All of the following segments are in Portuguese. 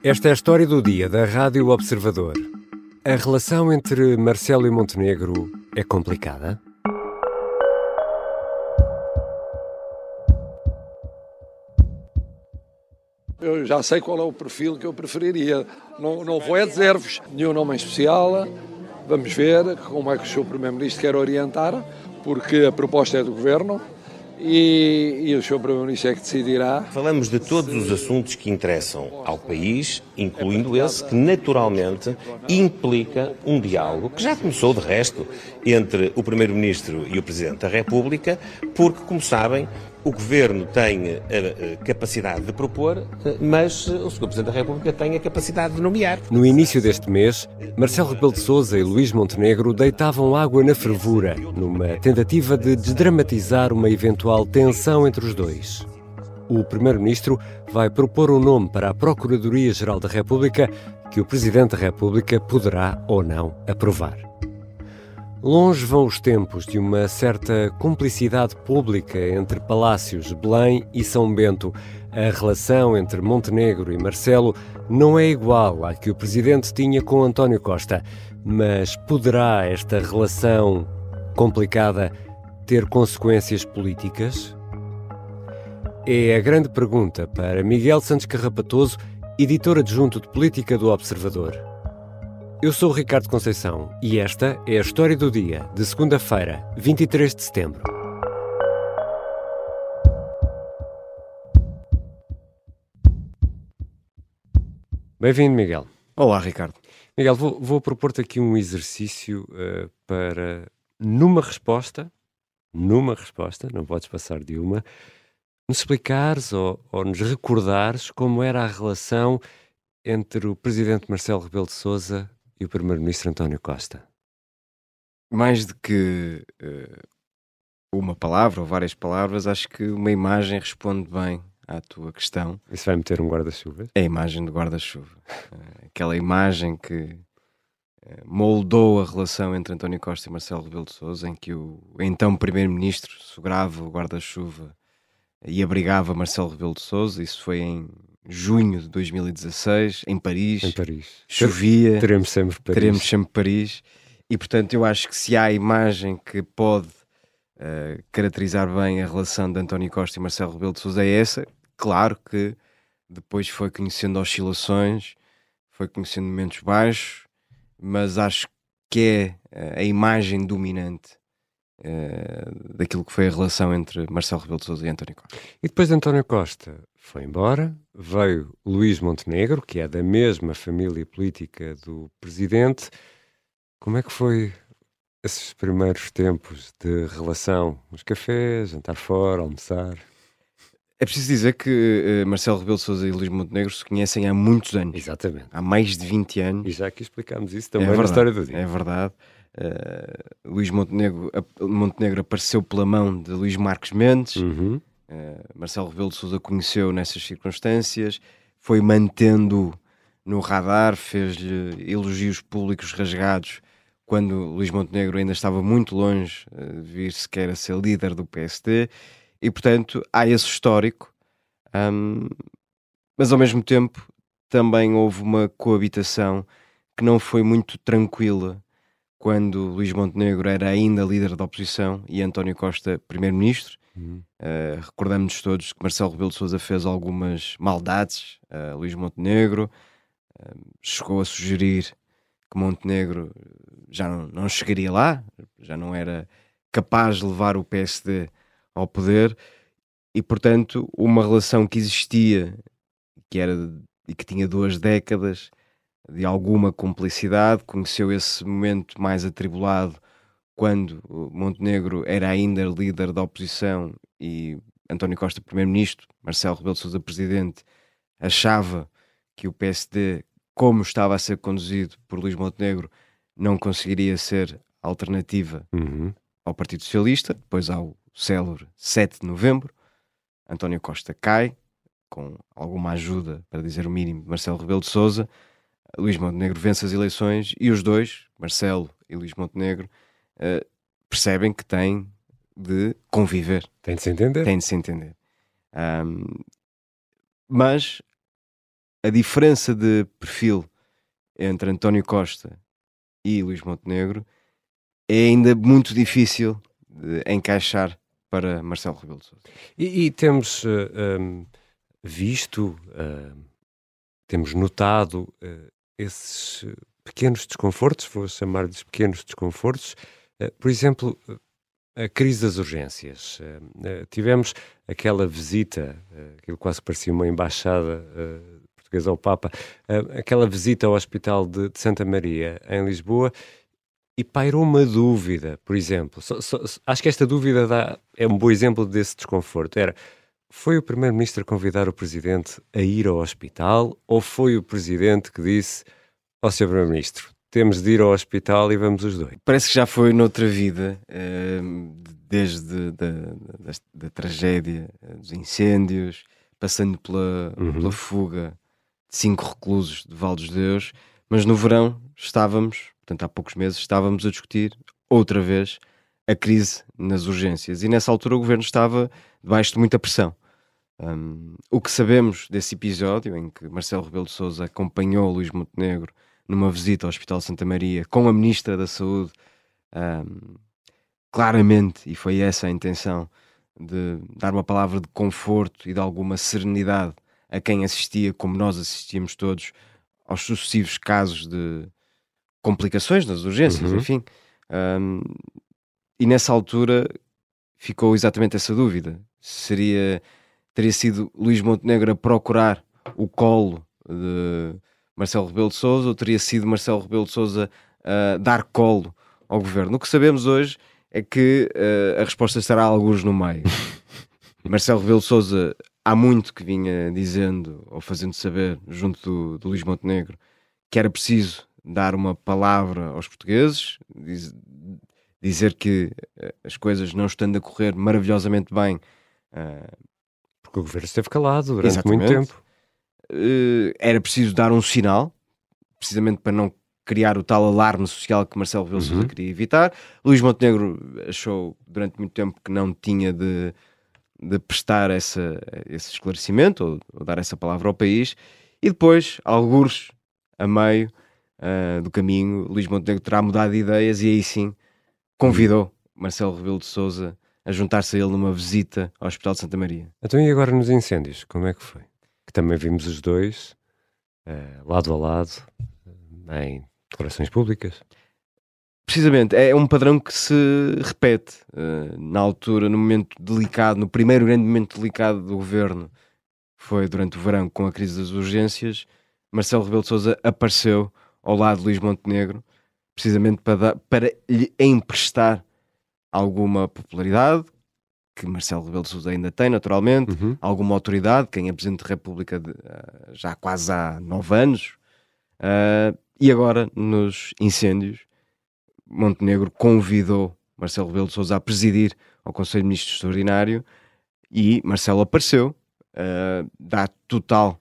Esta é a história do dia da Rádio Observador. A relação entre Marcelo e Montenegro é complicada? Eu já sei qual é o perfil que eu preferiria. Não vou dizer-vos nenhum nome em especial. Vamos ver como é que o Sr. Primeiro-Ministro quer orientar, porque a proposta é do Governo e o Sr. Primeiro-Ministro é que decidirá. Falamos de todos os assuntos que interessam ao país, incluindo esse que naturalmente implica um diálogo, que já começou de resto, entre o Primeiro-Ministro e o Presidente da República, porque, como sabem, o Governo tem a capacidade de propor, mas o Sr. Presidente da República tem a capacidade de nomear. No início deste mês, Marcelo Rebelo de Sousa e Luís Montenegro deitavam água na fervura, numa tentativa de desdramatizar uma eventual tensão entre os dois. O Primeiro-Ministro vai propor um nome para a Procuradoria-Geral da República que o Presidente da República poderá ou não aprovar. Longe vão os tempos de uma certa cumplicidade pública entre Palácios, Belém e São Bento. A relação entre Montenegro e Marcelo não é igual à que o Presidente tinha com António Costa, mas poderá esta relação complicada ter consequências políticas? É a grande pergunta para Miguel Santos Carrapatoso, editor adjunto de Política do Observador. Eu sou o Ricardo Conceição e esta é a história do dia de segunda-feira, 23 de setembro. Bem-vindo, Miguel. Olá, Ricardo. Miguel, vou propor-te aqui um exercício para, numa resposta, não podes passar de uma, nos explicares ou nos recordares como era a relação entre o Presidente Marcelo Rebelo de Sousa e o Primeiro-Ministro António Costa. Mais do que uma palavra ou várias palavras, acho que uma imagem responde bem à tua questão. Isso vai meter um guarda-chuva? É a imagem do guarda-chuva. Aquela imagem que moldou a relação entre António Costa e Marcelo Rebelo de Sousa, em que o então Primeiro-Ministro segurava o guarda-chuva e abrigava Marcelo Rebelo de Sousa. Isso foi em junho de 2016, em Paris. Chovia. Teremos sempre Paris. E, portanto, eu acho que se há imagem que pode caracterizar bem a relação de António Costa e Marcelo Rebelo de Sousa é essa. Claro que depois foi conhecendo oscilações, foi conhecendo momentos baixos, mas acho que é a imagem dominante daquilo que foi a relação entre Marcelo Rebelo de Sousa e António Costa. E depois de António Costa foi embora, veio Luís Montenegro, que é da mesma família política do Presidente. Como é que foi esses primeiros tempos de relação? Uns cafés, jantar fora, almoçar? É preciso dizer que Marcelo Rebelo de Sousa e Luís Montenegro se conhecem há muitos anos. Exatamente. Há mais de 20 anos. E já aqui explicámos isso também na história do dia. É verdade. Luís Montenegro apareceu pela mão de Luís Marques Mendes. Marcelo Rebelo de Sousa conheceu nessas circunstâncias, foi mantendo no radar, fez-lhe elogios públicos rasgados quando Luís Montenegro ainda estava muito longe de vir sequer a ser líder do PSD, e portanto há esse histórico, mas ao mesmo tempo também houve uma coabitação que não foi muito tranquila quando Luís Montenegro era ainda líder da oposição e António Costa primeiro-ministro. Recordamos-nos todos que Marcelo Rebelo de Sousa fez algumas maldades a Luís Montenegro, chegou a sugerir que Montenegro já não chegaria lá, já não era capaz de levar o PSD ao poder, e portanto uma relação que existia e que tinha 2 décadas de alguma cumplicidade, conheceu esse momento mais atribulado quando Montenegro era ainda líder da oposição e António Costa primeiro-ministro, Marcelo Rebelo de Sousa presidente, achava que o PSD, como estava a ser conduzido por Luís Montenegro, não conseguiria ser alternativa ao Partido Socialista. Depois há o célebre 7 de novembro, António Costa cai, com alguma ajuda, para dizer o mínimo, de Marcelo Rebelo de Sousa. Luís Montenegro vence as eleições e os dois, Marcelo e Luís Montenegro, percebem que têm de conviver. Tem de se entender. Mas a diferença de perfil entre António Costa e Luís Montenegro é ainda muito difícil de encaixar para Marcelo Rebelo de Sousa. E temos visto, temos notado esses pequenos desconfortos, vou chamar-lhes pequenos desconfortos, por exemplo, a crise das urgências. Tivemos aquela visita, aquilo quase parecia uma embaixada portuguesa ao Papa, aquela visita ao Hospital de Santa Maria, em Lisboa, e pairou uma dúvida, por exemplo. Acho que esta dúvida é um bom exemplo desse desconforto. Foi o Primeiro-Ministro a convidar o Presidente a ir ao hospital, ou foi o Presidente que disse ao Sr. Primeiro-Ministro: temos de ir ao hospital e vamos os dois? Parece que já foi noutra vida, desde da tragédia, dos incêndios, passando pela fuga de 5 reclusos de Val dos Deus, mas no verão portanto há poucos meses, estávamos a discutir outra vez a crise nas urgências, e nessa altura o Governo estava debaixo de muita pressão. O que sabemos desse episódio em que Marcelo Rebelo de Sousa acompanhou Luís Montenegro numa visita ao Hospital Santa Maria com a Ministra da Saúde, claramente, e foi essa a intenção, de dar uma palavra de conforto e de alguma serenidade a quem assistia, como nós assistíamos todos, aos sucessivos casos de complicações nas urgências, enfim. E nessa altura ficou exatamente essa dúvida. Teria sido Luís Montenegro a procurar o colo de Marcelo Rebelo de Sousa, ou teria sido Marcelo Rebelo de Sousa a dar colo ao Governo? O que sabemos hoje é que a resposta estará alguns no meio. Marcelo Rebelo de Sousa há muito que vinha dizendo, ou fazendo saber, junto do Luís Montenegro, que era preciso dar uma palavra aos portugueses, dizer que as coisas não estando a correr maravilhosamente bem, porque o Governo esteve calado durante muito tempo, era preciso dar um sinal, precisamente para não criar o tal alarme social que Marcelo Rebelo de Sousa queria evitar. Luís Montenegro achou durante muito tempo que não tinha de prestar esse esclarecimento, ou dar essa palavra ao país, e depois, algures a meio do caminho, Luís Montenegro terá mudado de ideias e aí sim convidou Marcelo Rebelo de Sousa a juntar-se a ele numa visita ao Hospital de Santa Maria. Então, e agora nos incêndios, como é que foi? Que também vimos os dois, lado a lado, em declarações públicas. Precisamente, é um padrão que se repete na altura, no momento delicado, no primeiro grande momento delicado do Governo, foi durante o verão com a crise das urgências. Marcelo Rebelo de Sousa apareceu ao lado de Luís Montenegro, precisamente para lhe emprestar alguma popularidade, que Marcelo Rebelo de Sousa ainda tem, naturalmente, alguma autoridade, quem é Presidente da República já quase há 9 anos, e agora, nos incêndios, Montenegro convidou Marcelo Rebelo de Sousa a presidir ao Conselho de Ministros Extraordinário, e Marcelo apareceu, dá total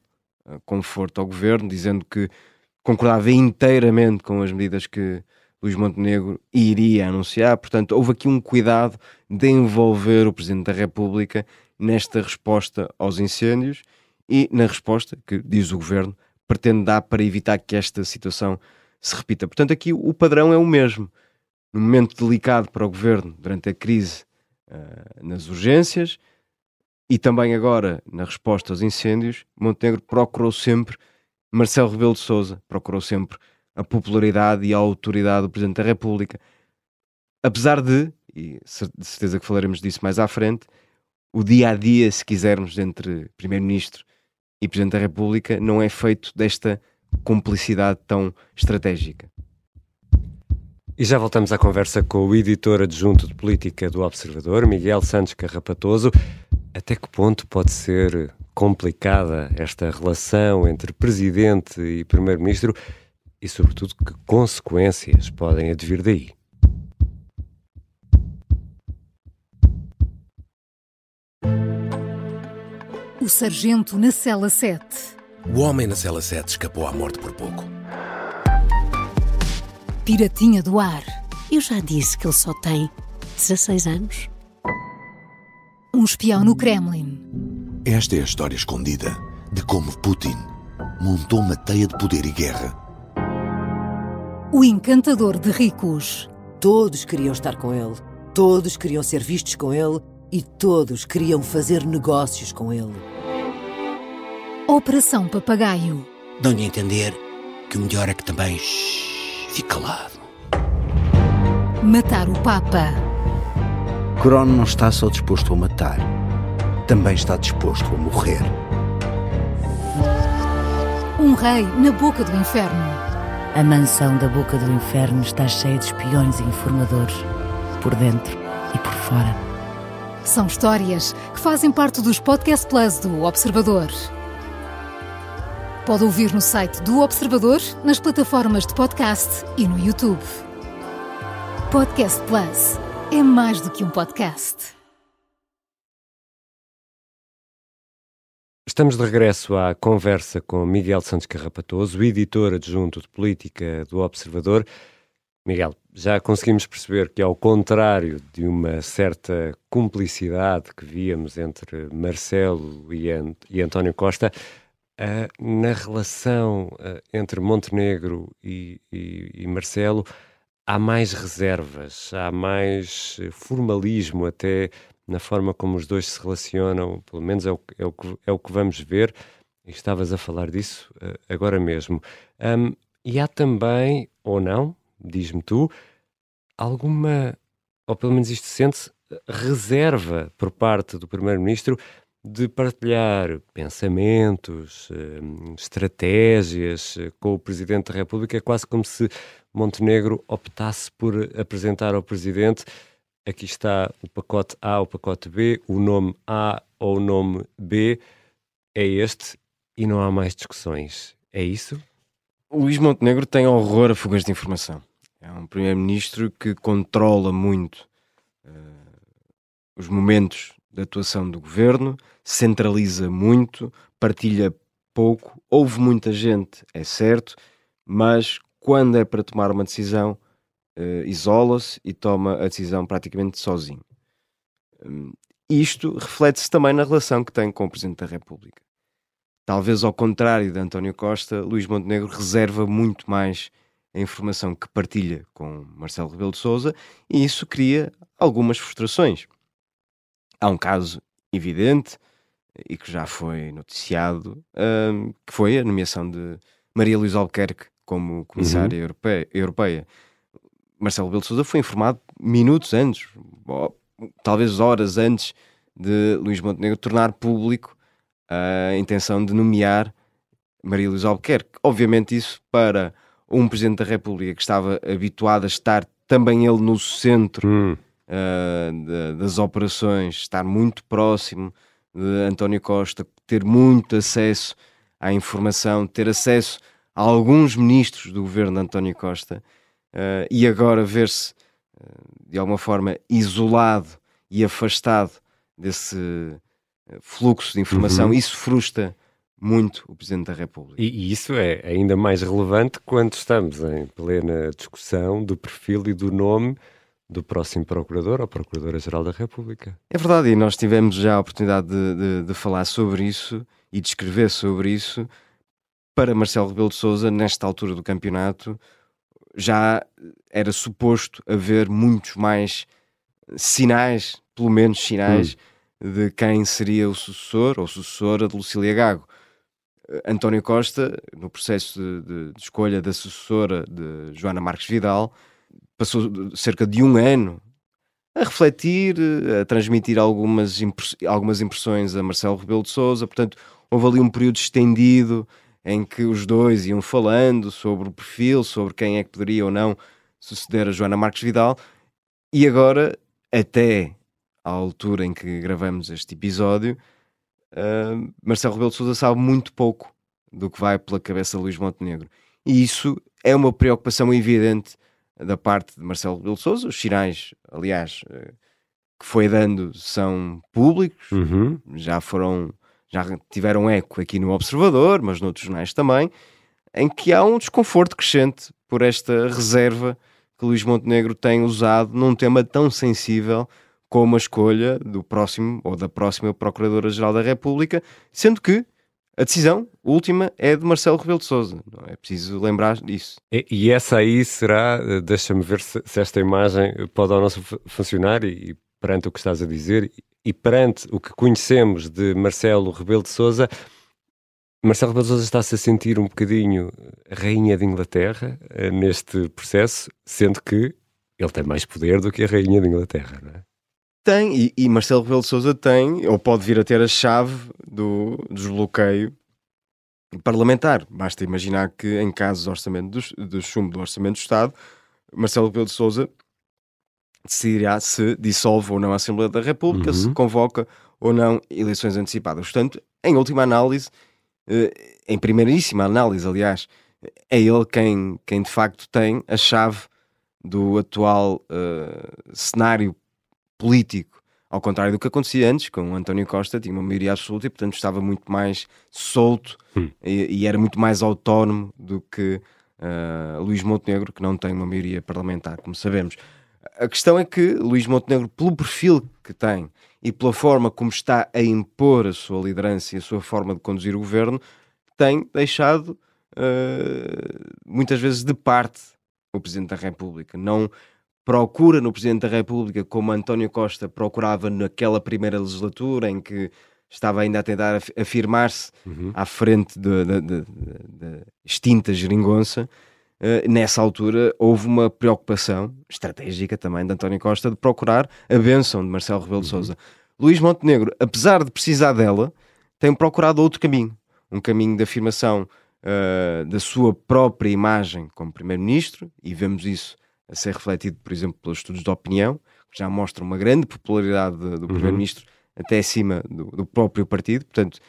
conforto ao Governo, dizendo que concordava inteiramente com as medidas que Luís Montenegro iria anunciar. Portanto, houve aqui um cuidado de envolver o Presidente da República nesta resposta aos incêndios e na resposta que, diz o Governo, pretende dar para evitar que esta situação se repita. Portanto, aqui o padrão é o mesmo. No momento delicado para o Governo, durante a crise nas urgências, e também agora na resposta aos incêndios, Montenegro procurou sempre Marcelo Rebelo de Sousa, procurou sempre a popularidade e a autoridade do Presidente da República. Apesar de certeza que falaremos disso mais à frente, o dia-a-dia, se quisermos, entre Primeiro-Ministro e Presidente da República não é feito desta cumplicidade tão estratégica. E já voltamos à conversa com o editor adjunto de política do Observador, Miguel Santos Carrapatoso. Até que ponto pode ser complicada esta relação entre Presidente e Primeiro-Ministro e, sobretudo, que consequências podem advir daí? O sargento na cela 7. O homem na cela 7 escapou à morte por pouco. Piratinha do ar. Eu já disse que ele só tem 16 anos. Um espião no Kremlin. Esta é a história escondida de como Putin montou uma teia de poder e guerra. O encantador de ricos. Todos queriam estar com ele, todos queriam ser vistos com ele e todos queriam fazer negócios com ele. Operação Papagaio. Dão-lhe a entender que o melhor é que também fique calado. Matar o Papa. Crono não está só disposto a matar, também está disposto a morrer. Um rei na boca do inferno. A mansão da boca do inferno está cheia de espiões e informadores, por dentro e por fora. São histórias que fazem parte dos Podcast Plus do Observador. Pode ouvir no site do Observador, nas plataformas de podcast e no YouTube. Podcast Plus é mais do que um podcast. Estamos de regresso à conversa com Miguel Santos Carrapatoso, editor adjunto de política do Observador. Miguel, já conseguimos perceber que, ao contrário de uma certa cumplicidade que víamos entre Marcelo e António Costa, na relação entre Montenegro e Marcelo há mais reservas, há mais formalismo até na forma como os dois se relacionam, pelo menos é o que vamos ver, e estavas a falar disso agora mesmo. E há também, ou não, diz-me tu, alguma, ou pelo menos isto sente-se, reserva por parte do Primeiro-Ministro de partilhar pensamentos, estratégias com o Presidente da República. É quase como se Montenegro optasse por apresentar ao Presidente: aqui está o pacote A, o pacote B, o nome A ou o nome B é este e não há mais discussões. É isso? O Luís Montenegro tem horror a fugas de informação. É um primeiro-ministro que controla muito os momentos de atuação do governo, centraliza muito, partilha pouco, ouve muita gente, é certo, mas quando é para tomar uma decisão, isola-se e toma a decisão praticamente sozinho. Isto reflete-se também na relação que tem com o Presidente da República. Talvez ao contrário de António Costa, Luís Montenegro reserva muito mais a informação que partilha com Marcelo Rebelo de Sousa, e isso cria algumas frustrações. Há um caso evidente e que já foi noticiado, que foi a nomeação de Maria Luísa Albuquerque como comissária europeia. Marcelo Rebelo de Sousa foi informado minutos antes, ou talvez horas antes, de Luís Montenegro tornar público a intenção de nomear Maria Luísa Albuquerque. Obviamente isso, para um Presidente da República que estava habituado a estar também ele no centro das operações, estar muito próximo de António Costa, ter muito acesso à informação, ter acesso a alguns ministros do governo de António Costa, e agora ver-se de alguma forma isolado e afastado desse fluxo de informação, isso frustra muito o Presidente da República. E isso é ainda mais relevante quando estamos em plena discussão do perfil e do nome do próximo Procurador ou Procuradora-Geral da República. É verdade, e nós tivemos já a oportunidade de falar sobre isso e de escrever sobre isso. Para Marcelo Rebelo de Sousa, nesta altura do campeonato, já era suposto haver muitos mais sinais, pelo menos sinais, de quem seria o sucessor ou sucessora de Lucília Gago. António Costa, no processo de escolha da sucessora de Joana Marques Vidal, passou cerca de um ano a refletir, a transmitir algumas impressões a Marcelo Rebelo de Sousa. Portanto, houve ali um período estendido em que os dois iam falando sobre o perfil, sobre quem é que poderia ou não suceder a Joana Marques Vidal, e agora, até à altura em que gravamos este episódio, Marcelo Rebelo de Sousa sabe muito pouco do que vai pela cabeça de Luís Montenegro. E isso é uma preocupação evidente da parte de Marcelo Rebelo de Sousa. Os sinais, aliás, que foi dando são públicos, já tiveram eco aqui no Observador, mas noutros jornais também, em que há um desconforto crescente por esta reserva que Luís Montenegro tem usado num tema tão sensível como a escolha do próximo ou da próxima Procuradora-Geral da República, sendo que A decisão última é de Marcelo Rebelo de Sousa, não é preciso lembrar disso. E essa aí será, deixa-me ver se esta imagem pode ou não funcionar, e perante o que estás a dizer, e perante o que conhecemos de Marcelo Rebelo de Sousa, Marcelo Rebelo de Sousa está-se a sentir um bocadinho a rainha de Inglaterra neste processo, sendo que ele tem mais poder do que a rainha de Inglaterra, não é? Tem, e Marcelo Rebelo de Sousa tem, ou pode vir a ter a chave do desbloqueio parlamentar. Basta imaginar que em casos de orçamento do chumbo do Orçamento do Estado, Marcelo Rebelo de Sousa decidirá se dissolve ou não a Assembleia da República, se convoca ou não eleições antecipadas. Portanto, em última análise, em primeiríssima análise, aliás, é ele quem de facto tem a chave do atual cenário político, ao contrário do que acontecia antes, com António Costa, tinha uma maioria absoluta e, portanto, estava muito mais solto e era muito mais autónomo do que Luís Montenegro, que não tem uma maioria parlamentar, como sabemos. A questão é que Luís Montenegro, pelo perfil que tem e pela forma como está a impor a sua liderança e a sua forma de conduzir o governo, tem deixado muitas vezes de parte o Presidente da República. Não procura no Presidente da República como António Costa procurava naquela primeira legislatura em que estava ainda a tentar afirmar-se à frente da extinta geringonça. Nessa altura houve uma preocupação estratégica também de António Costa de procurar a bênção de Marcelo Rebelo de Sousa. Luís Montenegro, apesar de precisar dela, tem procurado outro caminho, um caminho de afirmação da sua própria imagem como Primeiro-Ministro, e vemos isso a ser refletido, por exemplo, pelos estudos de opinião, que já mostram uma grande popularidade do Primeiro-Ministro até acima do próprio partido. Portanto,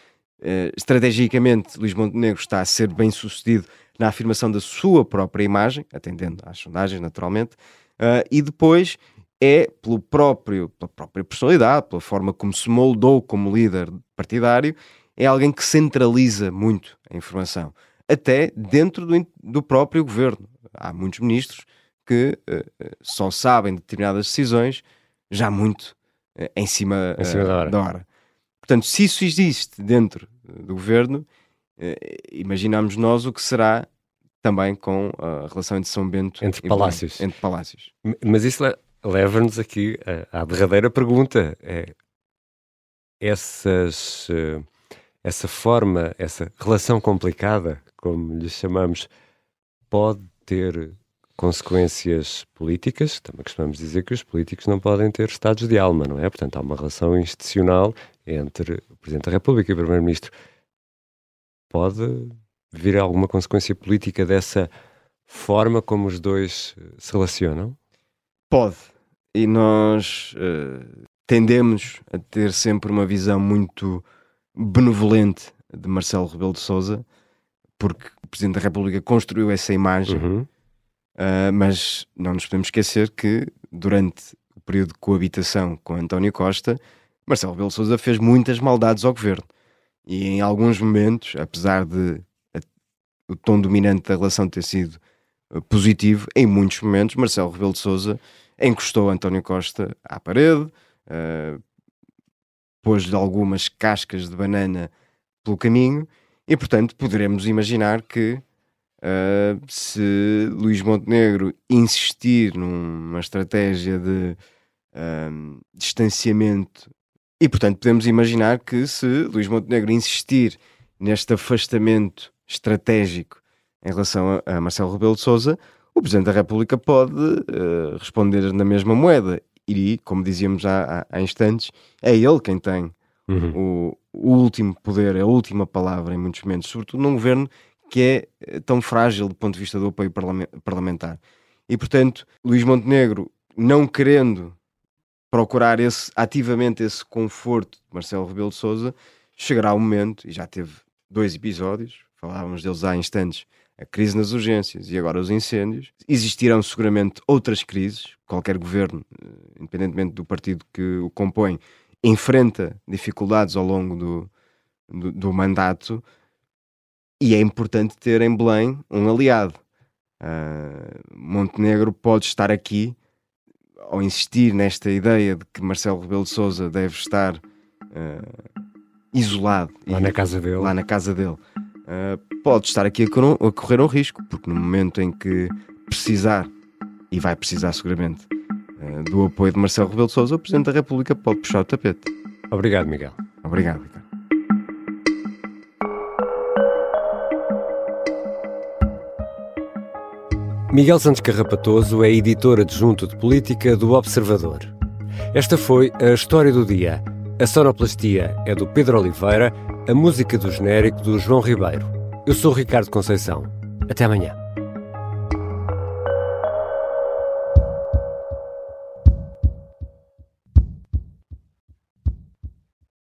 estrategicamente, Luís Montenegro está a ser bem sucedido na afirmação da sua própria imagem, atendendo às sondagens, naturalmente, e depois é pela própria personalidade, pela forma como se moldou como líder partidário, é alguém que centraliza muito a informação, até dentro do próprio governo. Há muitos ministros que só sabem determinadas decisões já muito em cima da hora. Portanto, se isso existe dentro do governo, imaginamos nós o que será também com a relação entre São Bento entre e palácios. Belém, entre palácios. Mas isso leva-nos aqui à derradeira pergunta. Essa forma, essa relação complicada, como lhe chamamos, pode ter consequências políticas? Também costumamos dizer que os políticos não podem ter estados de alma, não é? Portanto, há uma relação institucional entre o Presidente da República e o Primeiro-Ministro. Pode vir alguma consequência política dessa forma como os dois se relacionam? Pode. E nós tendemos a ter sempre uma visão muito benevolente de Marcelo Rebelo de Sousa, porque o Presidente da República construiu essa imagem, mas não nos podemos esquecer que durante o período de coabitação com António Costa, Marcelo Rebelo de Sousa fez muitas maldades ao governo. E em alguns momentos, apesar de o tom dominante da relação ter sido positivo, em muitos momentos Marcelo Rebelo de Sousa encostou António Costa à parede, pôs-lhe algumas cascas de banana pelo caminho, e portanto poderemos imaginar que se Luís Montenegro insistir numa estratégia de distanciamento, e portanto podemos imaginar que se Luís Montenegro insistir neste afastamento estratégico em relação a Marcelo Rebelo de Sousa, o Presidente da República pode responder na mesma moeda. E, como dizíamos há instantes, é ele quem tem o último poder, a última palavra em muitos momentos, sobretudo num governo que é tão frágil do ponto de vista do apoio parlamentar. E, portanto, Luís Montenegro, não querendo procurar ativamente esse conforto de Marcelo Rebelo de Sousa, chegará o momento, e já teve 2 episódios, falávamos deles há instantes, a crise nas urgências e agora os incêndios. Existirão seguramente outras crises. Qualquer governo, independentemente do partido que o compõe, enfrenta dificuldades ao longo do mandato, e é importante ter em Belém um aliado. Montenegro pode estar aqui ao insistir nesta ideia de que Marcelo Rebelo de Sousa deve estar isolado. Lá na casa dele. Lá na casa dele. Pode estar aqui a correr um risco, porque no momento em que precisar, e vai precisar seguramente, do apoio de Marcelo Rebelo de Sousa, o Presidente da República pode puxar o tapete. Obrigado, Miguel. Obrigado, Ricardo. Miguel Santos Carrapatoso é editor adjunto de política do Observador. Esta foi a História do Dia. A sonoplastia é do Pedro Oliveira, a música do genérico do João Ribeiro. Eu sou o Ricardo Conceição. Até amanhã.